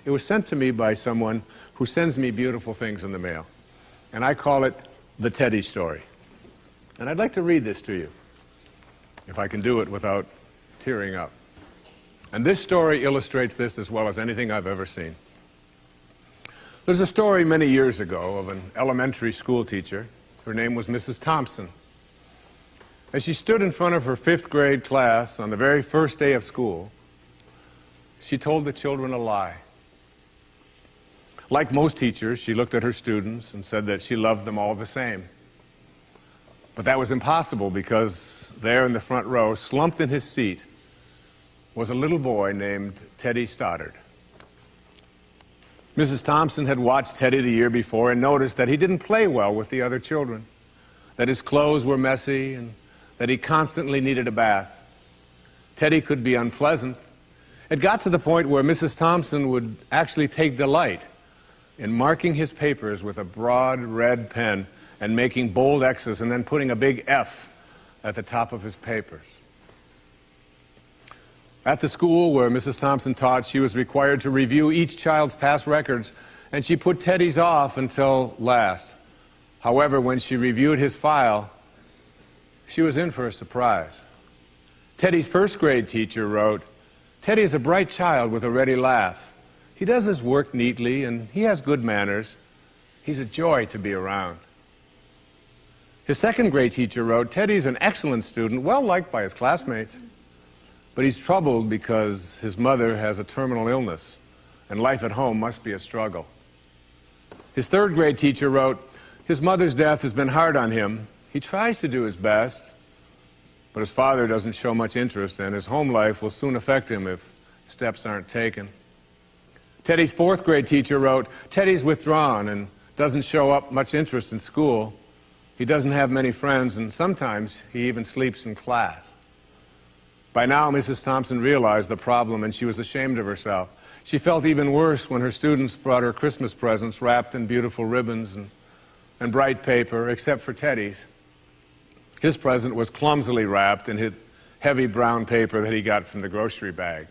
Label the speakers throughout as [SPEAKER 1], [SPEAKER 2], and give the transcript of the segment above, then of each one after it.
[SPEAKER 1] It was sent to me by someone who sends me beautiful things in the mail. And I call it the Teddy story. And I'd like to read this to you, if I can do it without tearing up. And this story illustrates this as well as anything I've ever seen. There's a story many years ago of an elementary school teacher. Her name was Mrs. Thompson. As she stood in front of her 5th grade class on the very first day of school, she told the children a lie. Like most teachers, she looked at her students and said that she loved them all the same. But that was impossible because there in the front row, slumped in his seat, was a little boy named Teddy Stoddard. Mrs. Thompson had watched Teddy the year before and noticed that he didn't play well with the other children, that his clothes were messy and that he constantly needed a bath. Teddy could be unpleasant. It got to the point where Mrs. Thompson would actually take delight in marking his papers with a broad red pen and making bold X's and then putting a big F at the top of his papers. At the school where Mrs. Thompson taught, she was required to review each child's past records, and she put Teddy's off until last. However, when she reviewed his file, she was in for a surprise. Teddy's 1st grade teacher wrote, "Teddy is a bright child with a ready laugh. He does his work neatly and he has good manners. He's a joy to be around." His 2nd grade teacher wrote, "Teddy's an excellent student, well liked by his classmates, but he's troubled because his mother has a terminal illness and life at home must be a struggle." His 3rd grade teacher wrote, "His mother's death has been hard on him. He tries to do his best, but his father doesn't show much interest and his home life will soon affect him if steps aren't taken." Teddy's 4th grade teacher wrote, "Teddy's withdrawn and doesn't show up much interest in school. He doesn't have many friends and sometimes he even sleeps in class." By now, Mrs. Thompson realized the problem and she was ashamed of herself. She felt even worse when her students brought her Christmas presents wrapped in beautiful ribbons and bright paper, except for Teddy's. His present was clumsily wrapped in heavy brown paper that he got from the grocery bag.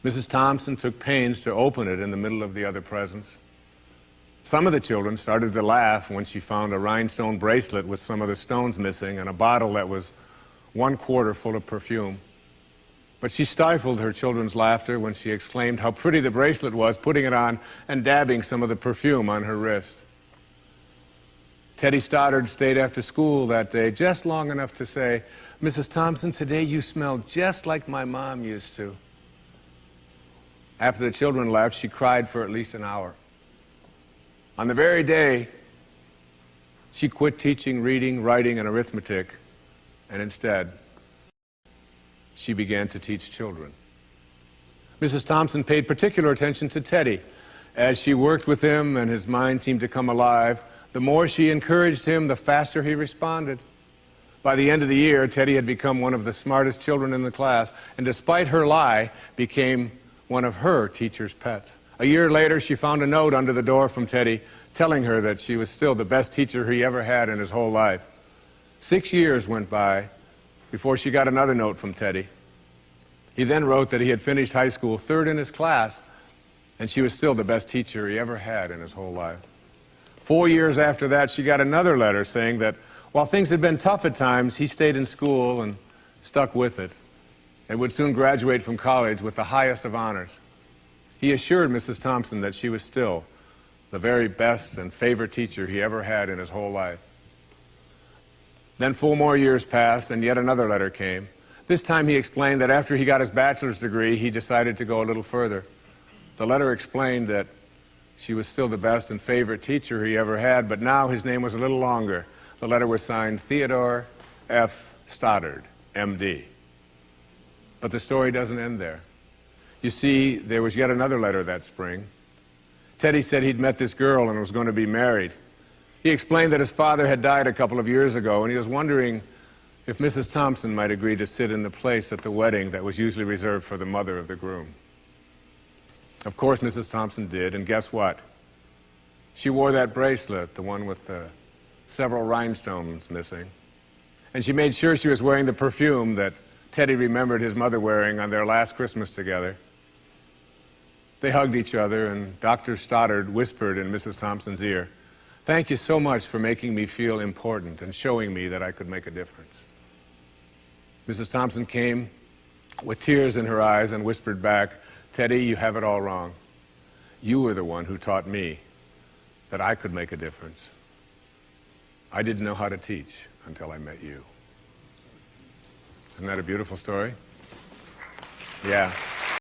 [SPEAKER 1] Mrs. Thompson took pains to open it in the middle of the other presents. Some of the children started to laugh when she found a rhinestone bracelet with some of the stones missing and a bottle that was 1/4 full of perfume. But she stifled her children's laughter when she exclaimed how pretty the bracelet was, putting it on and dabbing some of the perfume on her wrist. Teddy Stoddard stayed after school that day just long enough to say, "Mrs. Thompson, today you smell just like my mom used to." After the children left, she cried for at least an hour. On the very day, she quit teaching reading, writing, and arithmetic, and instead, she began to teach children. Mrs. Thompson paid particular attention to Teddy. As she worked with him and his mind seemed to come alive, the more she encouraged him, the faster he responded. By the end of the year, Teddy had become one of the smartest children in the class, and despite her lie, became one of her teacher's pets. A year later, she found a note under the door from Teddy telling her that she was still the best teacher he ever had in his whole life. 6 years went by before she got another note from Teddy. He then wrote that he had finished high school 3rd in his class, and she was still the best teacher he ever had in his whole life. 4 years after that, she got another letter saying that while things had been tough at times, he stayed in school and stuck with it and would soon graduate from college with the highest of honors. He assured Mrs. Thompson that she was still the very best and favorite teacher he ever had in his whole life. Then 4 more years passed, and yet another letter came. This time he explained that after he got his bachelor's degree, he decided to go a little further. The letter explained that she was still the best and favorite teacher he ever had, but now his name was a little longer. The letter was signed Theodore F. Stoddard, M.D. But the story doesn't end there. You see, there was yet another letter that spring. Teddy said he'd met this girl and was going to be married. He explained that his father had died a couple of years ago, and he was wondering if Mrs. Thompson might agree to sit in the place at the wedding that was usually reserved for the mother of the groom. Of course, Mrs. Thompson did, and guess what? She wore that bracelet, the one with several rhinestones missing. And she made sure she was wearing the perfume that Teddy remembered his mother wearing on their last Christmas together. They hugged each other, and Dr. Stoddard whispered in Mrs. Thompson's ear, "Thank you so much for making me feel important and showing me that I could make a difference." Mrs. Thompson came with tears in her eyes and whispered back, "Teddy, you have it all wrong. You were the one who taught me that I could make a difference. I didn't know how to teach until I met you." Isn't that a beautiful story? Yeah.